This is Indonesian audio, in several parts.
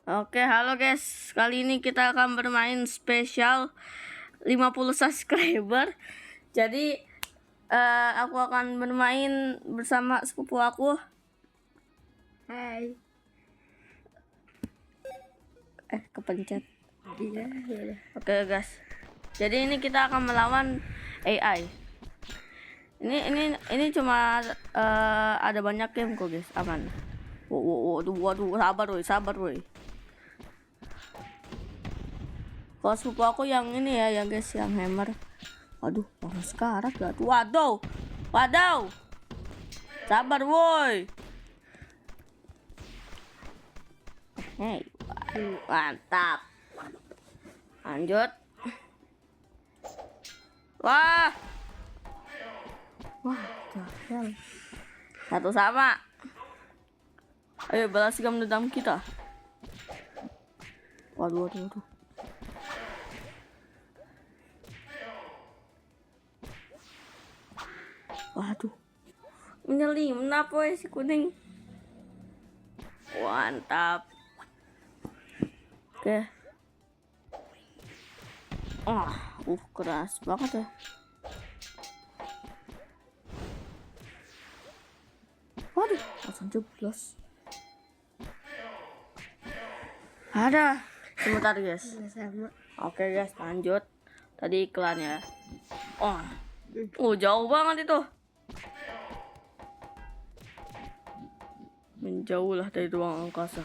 Oke, halo guys. Kali ini kita akan bermain spesial 50 subscriber. Jadi aku akan bermain bersama sepupu aku. Hai. Kepencet. Iya. Oke guys. Jadi ini kita akan melawan AI. Ini cuma ada banyak game kok guys, aman. Waduh, sabar woy. Kalau sepupu aku yang ini ya, yang guys, yang hammer. Waduh, panas sekarat gak tuh? Waduh. Sabar woi. Hei, mantap. Lanjut. Wah, jahil. Satu sama. Ayo balas dendam kita. Waduh. Waduh, menyelim kenapa si kuning? Mantap. Oke. Keras banget ya. Waduh, langsung jeblos. Ada. Sebentar guys. Sama. Oke guys, lanjut. Tadi iklan ya. Jauh banget itu. Menjauh lah dari ruang angkasa.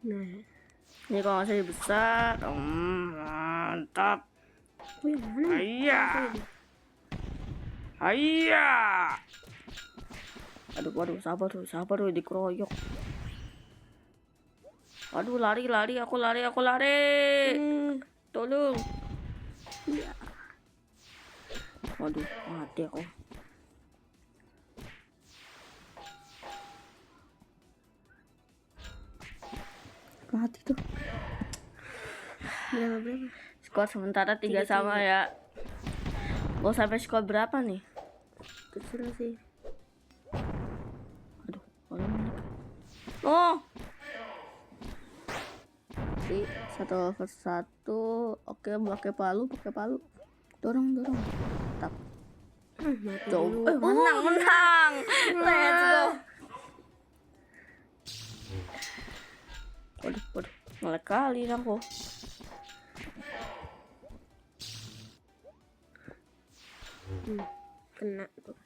Nah, Ini kalau nggak salah besar. Mantap. yang mana? Hayya. Aduh, sabar tuh dikeroyok. Aduh, lari, aku lari. Tolong. Iya. Waduh, mati aku. Mati tuh. Berapa? Skor sementara 3 sama ya. Mau sampai skor berapa nih? Terserah sih. Aduh, oh. Di 1-1. Oke, pakai palu. Dorong. Tap. Menang. Let's go. Waduh, ngelek kali aku. Kena tuh.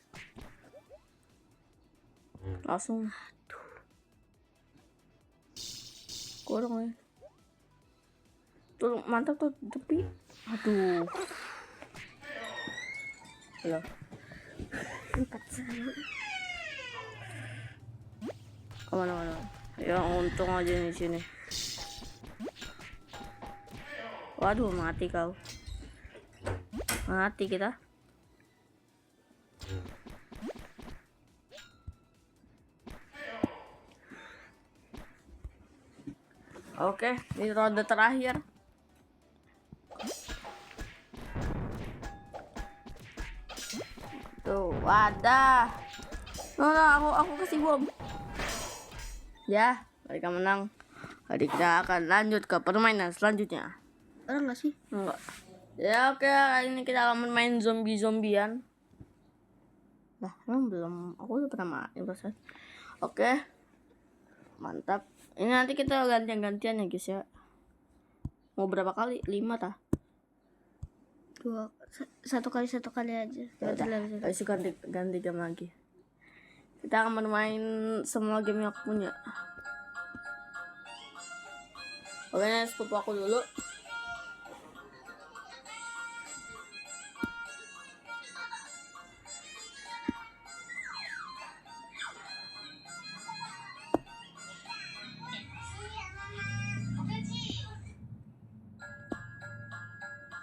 Langsung. Gorong ya. Tuh mantap tuh tepi. Aduh. Halo. 4 sama. Kemana? Ya untung aja di sini. Waduh, mati kau. Mati kita. Oke, ini ronde terakhir. Tuh, wadah. Aku kasih bom. Ya, mereka menang. Jadi kita akan lanjut ke permainan selanjutnya. Orang nggak sih? Enggak. Ya oke, kali ini kita akan main zombie-zombian. Nah, belum. Aku udah pernah main perasaan. Oke. Mantap. Ini nanti kita gantian-gantian ya guys ya. Mau berapa kali? 5 tah? 2. Satu kali aja. Ganti game lagi. Kita akan bermain semua game yang aku punya. Oke, sepupu aku dulu.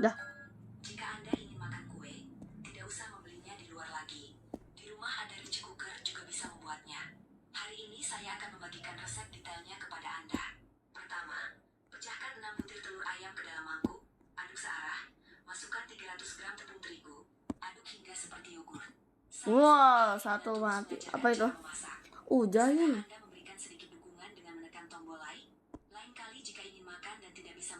Dah. Jika Anda ingin makan kue, tidak usah membelinya di luar lagi. Di rumah ada rich cooker juga bisa membuatnya. Hari ini saya akan membagikan resep detailnya kepada Anda. Pertama, pecahkan 6 butir telur ayam ke dalam mangkuk. Aduk searah. Masukkan 300 gram tepung terigu. Aduk hingga seperti yogurt. Wow, satu mati. Apa itu? Memasak. Jahil. Anda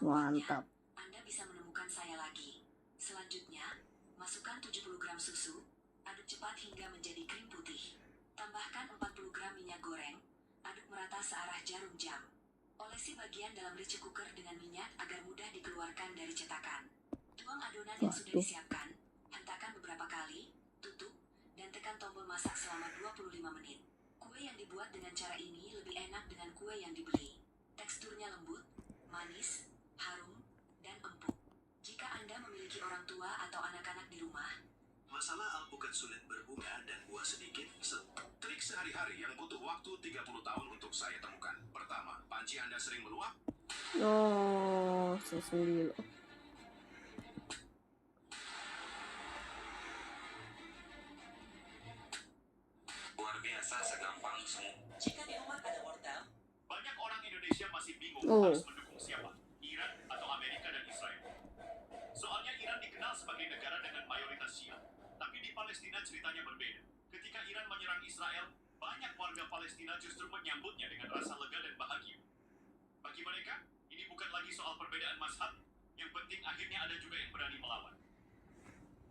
Mantap. Anda bisa menemukan saya lagi. Selanjutnya, masukkan 70 gram susu, aduk cepat hingga menjadi krim putih. Tambahkan 40 gram minyak goreng, aduk merata searah jarum jam. Olesi bagian dalam rice cooker dengan minyak agar mudah dikeluarkan dari cetakan. Tuang adonan yang sudah Waduh. disiapkan, hentakan beberapa kali, tutup, dan tekan tombol masak selama 25 menit. Kue yang dibuat dengan cara ini lebih enak dengan kue yang dibeli. Teksturnya lembut, manis, harum, dan empuk. Jika Anda memiliki orang tua atau anak-anak di rumah, Masalah alpukat sulit berbunga dan buah sedikit. Trik sehari-hari yang butuh waktu 30 tahun untuk saya temukan. Pertama, panci Anda sering meluap? Oh, susun dulu. Luar biasa segampang semua. jika di rumah ada wortel, Banyak orang Indonesia masih bingung Oh. harus mendukung siapa, Iran atau Amerika dan Israel. Soalnya Iran dikenal sebagai negara dengan mayoritas Syiah. Tapi di Palestina ceritanya berbeda. Ketika Iran menyerang Israel, banyak warga Palestina justru menyambutnya dengan rasa lega dan bahagia. Bagi mereka, ini bukan lagi soal perbedaan mazhab. Yang penting akhirnya ada juga yang berani melawan.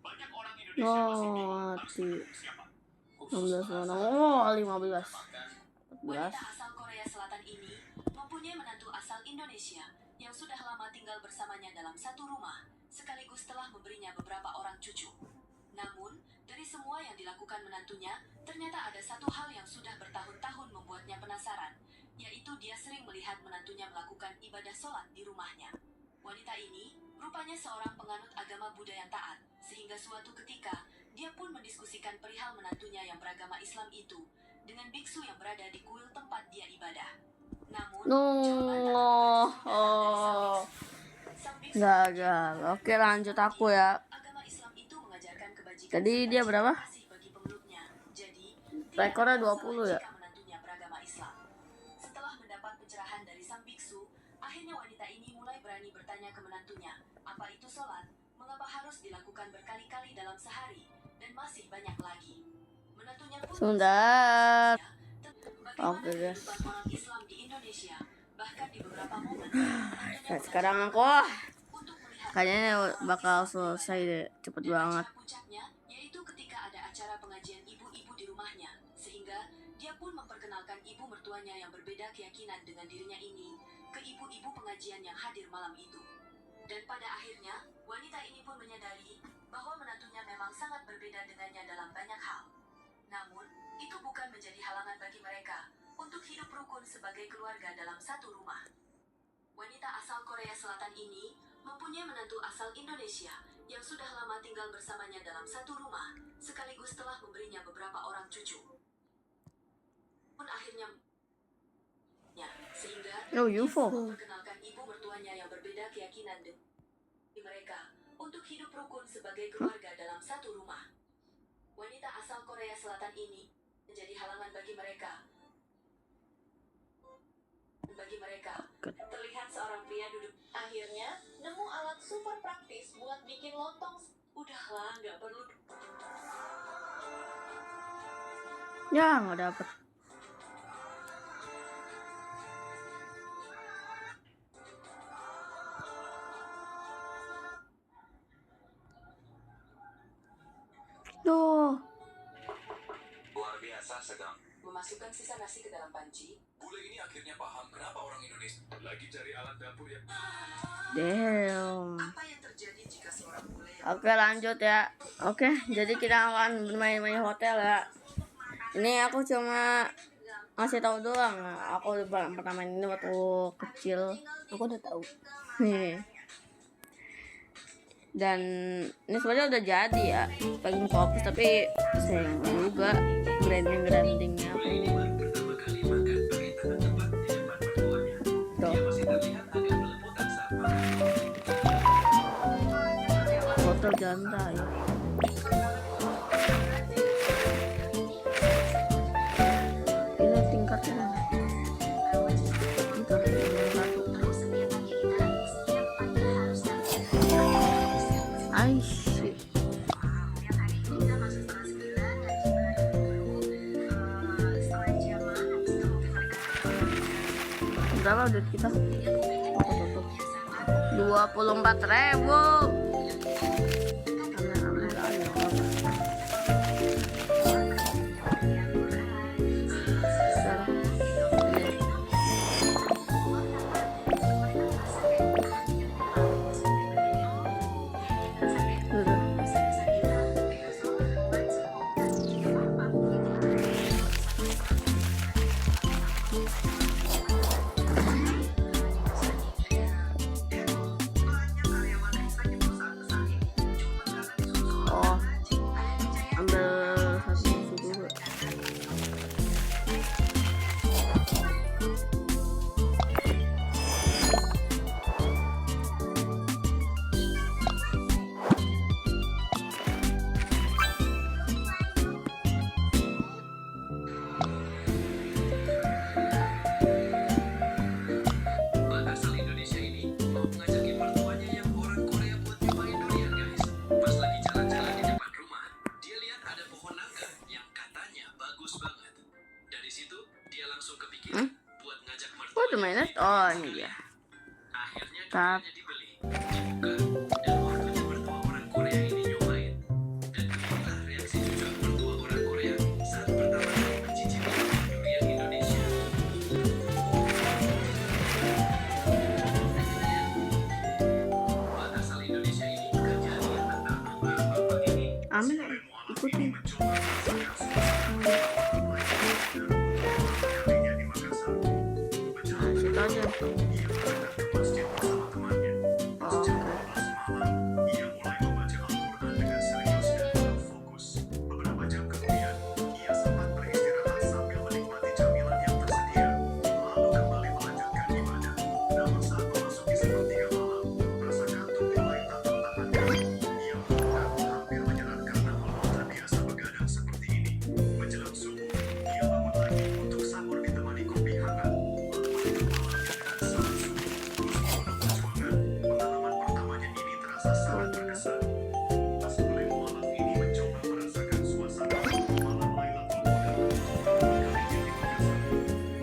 Banyak orang Indonesia masih bingung harus mati. mendukung siapa. 16 orang. Oh, 15. 14. wanita asal Korea Selatan ini mempunyai menantu asal Indonesia yang sudah lama tinggal bersamanya dalam satu rumah, sekaligus telah memberinya beberapa orang cucu. Namun, dari semua yang dilakukan menantunya, ternyata ada satu hal yang sudah bertahun-tahun membuatnya penasaran, yaitu dia sering melihat menantunya melakukan ibadah sholat di rumahnya. Wanita ini rupanya seorang penganut agama Buddha yang taat, sehingga suatu ketika dia pun mendiskusikan perihal menantunya yang beragama Islam itu dengan biksu yang berada di kuil tempat dia ibadah. Namun, No. jawaban tak memberi Oh. sang biksu Gagal. Oke, lanjut aku ya. agama Islam itu mengajarkan kebajikan Tadi serta dia berapa? cinta kasih bagi pemeluknya. Jadi, tidak Rekornya ada masalah 20 ya? jika menantunya beragama Islam. Setelah mendapat pencerahan dari sang biksu, akhirnya wanita ini mulai berani bertanya ke menantunya, apa itu sholat, mengapa harus dilakukan berkali-kali dalam sehari, dan masih banyak lagi. Menantunya pun Sebentar. bagaimana Oke, guys. kehidupan orang Islam di Indonesia, bahkan di beberapa momen. Nah, sekarang aku Untuk melihat kayaknya bakal selesai deh. Cepet banget. acara puncaknya yaitu ketika ada acara pengajian ibu-ibu di rumahnya, sehingga dia pun memperkenalkan ibu mertuanya yang berbeda keyakinan dengan dirinya ini ke ibu-ibu pengajian yang hadir malam itu. Dan pada akhirnya, wanita ini pun menyadari bahwa menantunya memang sangat berbeda dengannya dalam banyak hal. Namun, itu bukan menjadi halangan bagi mereka untuk hidup rukun sebagai keluarga dalam satu rumah. Wanita asal Korea Selatan ini mempunyai menantu asal Indonesia yang sudah lama tinggal bersamanya dalam satu rumah, sekaligus telah memberinya beberapa orang cucu. Pun akhirnya, sehingga Oh, dia UFO. pun memperkenalkan ibu mertuanya yang berbeda keyakinan di mereka untuk hidup rukun sebagai keluarga dalam satu rumah. Wanita asal Korea Selatan ini menjadi halangan bagi mereka. Terlihat seorang pria duduk. Akhirnya, nemu alat super praktis buat bikin lontong. Udahlah, nggak perlu. Ya, nggak dapet. Duh. Luar biasa segang. Memasukkan sisa nasi ke dalam panci. Bule ini akhirnya paham kenapa orang Indonesia lagi cari alat dapur ya. Damn. Apa yang terjadi jika seorang bule yang Oke, lanjut ya. Oke, jadi kita akan bermain-main hotel ya. Ini aku cuma ngasih tahu doang. Aku pernah main ini waktu kecil. Aku udah tahu. Nih. Dan ini sebenarnya udah jadi ya. Pengen fokus tapi sayang juga grindingnya apa ini. Tuh. Hotel janda ya. Ini tingkatnya. Tingkat satu. Aisyah. Berapa duit kita? Aku tutup. 24.000. Oh, ambil satu susu dulu. Asal Indonesia ini mau ngajakin mertuanya yang orang Korea buat nyobain durian, guys. Pas lagi jalan-jalan di depan rumah, dia lihat ada pohon nangka yang katanya bagus banget. Dari situ dia langsung kepikiran buat ngajak Oh, mertuanya. udah mainnya. Oh, ini dia. Akhirnya Tap. duriannya dibeli, dibuka, dan waktunya mertua orang Korea ini nyobain. Dan beginilah reaksi jujur mertua orang Korea saat pertama kali mencicipi durian Indonesia. Asal Indonesia ini kerjanya tentang bapak ini. Amin, ikutin. Nah, situ aja. Oh, oke. Ia mulai membaca Al-Quran dengan serius dan fokus. Beberapa jam kemudian, ia sempat beristirahat sambil menikmati camilan yang tersedia, lalu kembali melanjutkan ibadah. Namun saat memasuki sepertiga malam, rasa kantuk mulai tak tertahankan. Ia bahkan hampir menyerah karena malam terbiasa begadang seperti ini. Menjelang subuh, ia bangun lagi untuk sahur ditemani kopi hangat. Lalu menutup malamnya dengan salat subuh. Meskipun perjuangan, pengalaman pertamanya ini terasa sangat berkesan. Pas mulai malam ini mencoba merasakan suasana malam Lailatul Qadar. Kali ini di Makassar.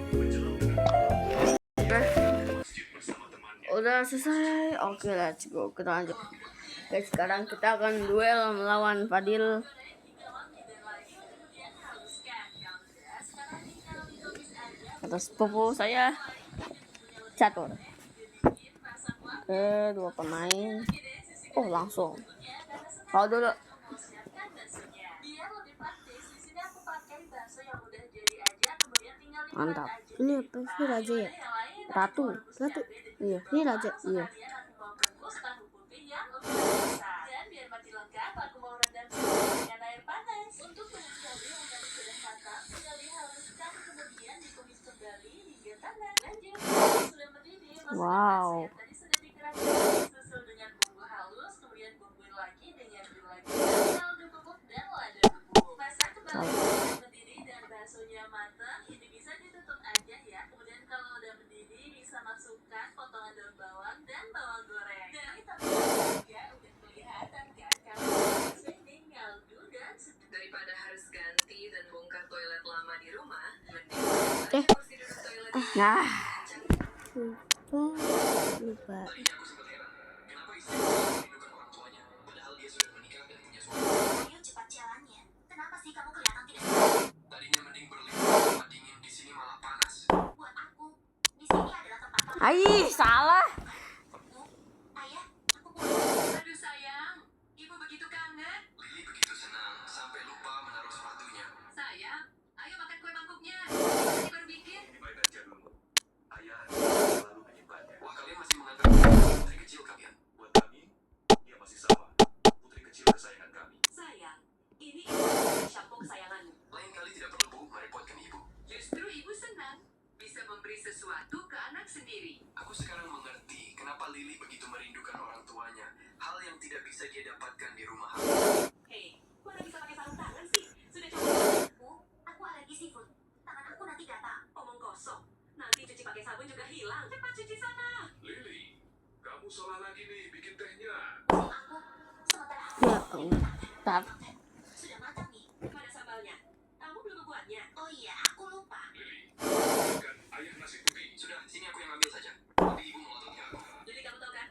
Menjelang dengan malam, Oke. ke masjid bersama temannya. Udah selesai. Oke, let's go. Kita lanjut. Oke, sekarang kita akan duel melawan Fadil. Atas popo saya catur. Oke, 2 pemain. Oh, langsung. Kau dulu. Mantap. Ini apa sih, raja ya? Ratu. Ratu. Iya. Ini raja. Iya. Wow. Daripada harus ganti dan bongkar toilet lama di rumah, mending kursi duduk toilet Nah, Lupa. Tadinya aku sempat heran, kenapa istriku merindukan orang tuanya, padahal dia sudah menikah dan punya suami. Ayo cepat jalannya. Kenapa sih kamu kelihatan tidak Tadinya mending berlibur di tempat dingin, di sini malah panas. buat aku? Di sini adalah tempat paling ai salah. Ayah, aku pulang. Aduh sayang, ibu begitu kangen. Lili begitu senang sampai lupa menaruh sepatunya. Sayang, ayo makan kue mangkuknya. Tadi baru bikin. Baik aja dulu. Ayah selalu menyimpannya. Wah, kalian masih menganggap putri kecil kalian. Buat kami, dia masih sama. Putri kecil kesayangan kami. Sayang, ini shampoo kesayanganmu. Lain kali tidak perlu Bu merepotkan ibu. Justru ibu senang bisa memberi sesuatu ke anak sendiri. Aku sekarang mengerti kenapa Lili begitu merindukan orang tuanya. Hal yang tidak bisa dia dapatkan di rumah aku. Hei, kok udah bisa pakai sarung tangan sih? Sudah coba? Aku alergi seafood. Tangan aku nanti gatal. Omong kosong. Nanti cuci pakai sabun juga hilang. Cepat cuci sana. Lili, kamu salah lagi nih bikin tehnya. Aku sementara Ya Allah. sudah matang nih. Mana sambalnya? Kamu belum membuatnya? Oh iya, aku lupa. Lili, berikan ayah nasi putih. Sudah, sini aku yang ambil saja. Nanti ibu melototnya aku. Jadi kamu tahu kan?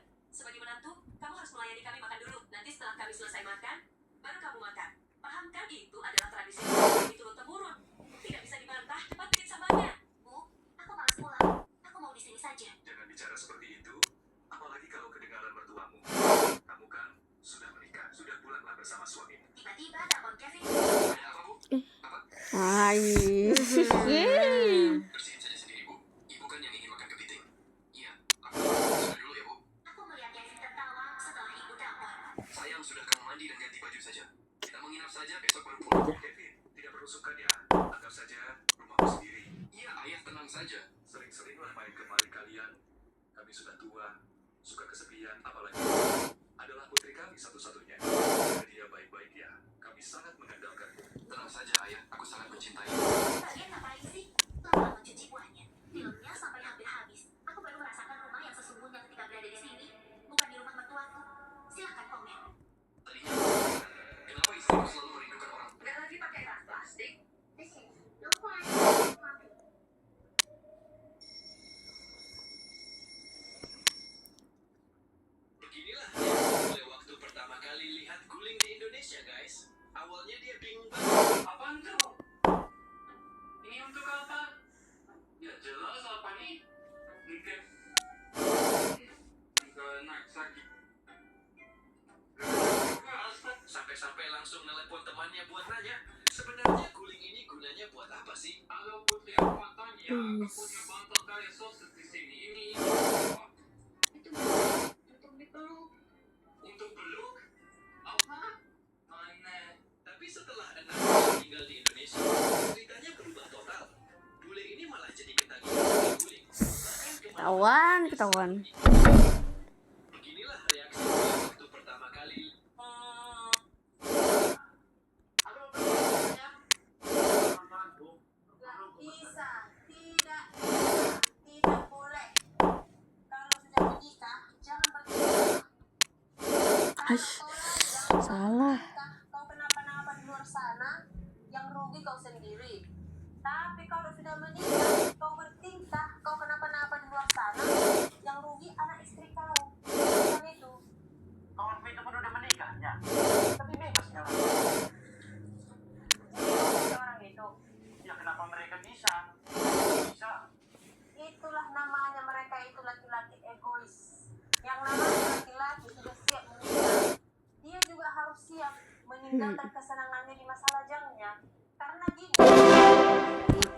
Tenang saja, sering-seringlah main kemari kalian. Kami sudah tua, suka kesepian, apalagi adalah putri kami satu-satunya. Jaga dia baik-baik ya. Kami sangat mengandalkanmu. Tenang saja ayah, aku sangat mencintai. Kalian ngapain sih? Lama mencuci buahnya. Filmnya sampai hampir habis. Aku baru merasakan rumah yang sesungguhnya ketika berada di sini, bukan di rumah mertuaku. Silahkan komen. Tadinya, kenapa istrimu selalu merindukan orang? Nggak lagi pakai tas plastik. Beginilah dia mulai waktu pertama kali lihat guling di Indonesia, guys. Awalnya dia bingung banget. Apaan tuh? Ini untuk apa? Ya jelas apa nih? Mungkin enggak enak sakit. Sampai-sampai langsung nelpon temannya buat nanya, sebenarnya guling ini gunanya buat apa sih? Kalau putri aku tanya, aku punya bantal kayak sosis di sini. Ini apa? Itu untuk dipeluk. Untuk peluk? Apa? Mana? Tapi setelah 6 bulan tinggal di Indonesia, ceritanya berubah total. Bule ini malah jadi ketagihan guling. Ketahuan. Beginilah reaksi gue waktu pertama kali. Bisa, tidak boleh. Kalau sudah menikah, jangan berpisah. Salah. Kau kenapa-napa di luar sana, yang rugi kau sendiri. Tapi kalau sudah menikah, kau bertingkah, kau kenapa-napa di luar sana, yang rugi anak istri kau. Bukan itu. Kawan itu pun udah menikahnya. Tapi bebasnya orang. Jadi kau orang itu. Ya kenapa mereka bisa? Bisa. Itulah namanya mereka itu laki-laki egois. Yang namanya laki-laki sudah siap menikah. Dia juga harus siap meninggalkan kesenangannya di masa lajangnya. Karena gini.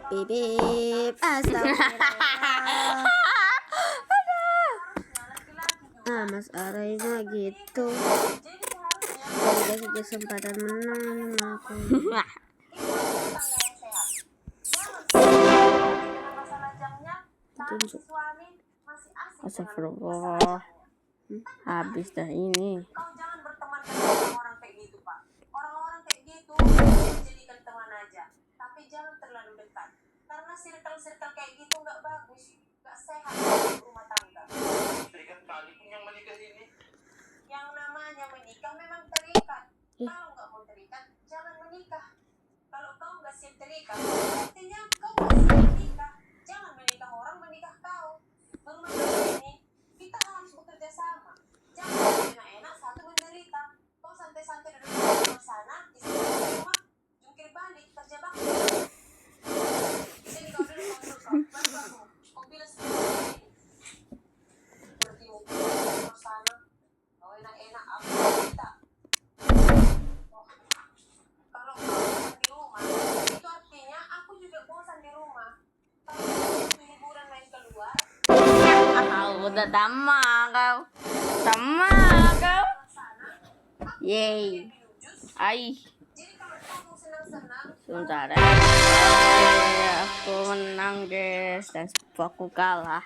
Bibip. Astagfirullah. Harusnya laki-laki juga. Mas Aray mah gitu. Jadi seharusnya Kalau dikasih kesempatan menang aku. itu adalah tangga yang sehat. Jangan dengan masa lajangnya, tapi si suami masih asik dengan Astagfirullah. masa lajangnya. Habis dah ini. Kau jangan berteman dengan orang-orang kayak gitu, Pak. Orang-orang kayak gitu jadikan teman aja, tapi jangan terlalu dekat. Karena circle-circle kayak gitu nggak bagus, nggak sehat untuk rumah tangga. Terikat tali pun yang menikah ini. Yang namanya menikah memang terikat. Kalau nggak mau terikat, jangan menikah. Kalau kau nggak siap terikat, artinya kau nggak siap menikah. Jangan menikah orang, menikah kau. Berumah tangga ini, kita harus bekerja sama. Jangan enak-enak satu menderita. Kau santai-santai duduk di luar sana, di sini di rumah, jungkir balik, kerja bakti. Di sini kau duduk, kau bantu aku. Kau bilas sendiri. Berarti mau di luar sana, kau enak-enak, aku kita. Oh. Kalau kau bosan di rumah, itu artinya aku juga bosan di rumah. Kalau kau butuh hiburan main keluar, Udah sama kau. Yeay. minum jus. Ai. Jadi kalau kau mau senang-senang, Sebentar ya. Oke, aku menang guys dan aku kalah.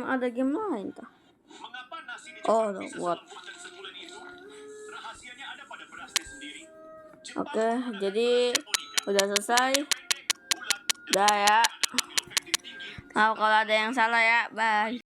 Ada game lain tuh. Mengapa nasi di Oh, Jepang bisa what? selembut dan sebulan itu? Rahasianya ada pada berasnya sendiri. Jepang Oke, menggunakan jadi beras Japonica. udah selesai. Pendek, bulat, Udah ya. dan hasil efektif tinggi. Maaf kalau ada yang salah ya. Bye.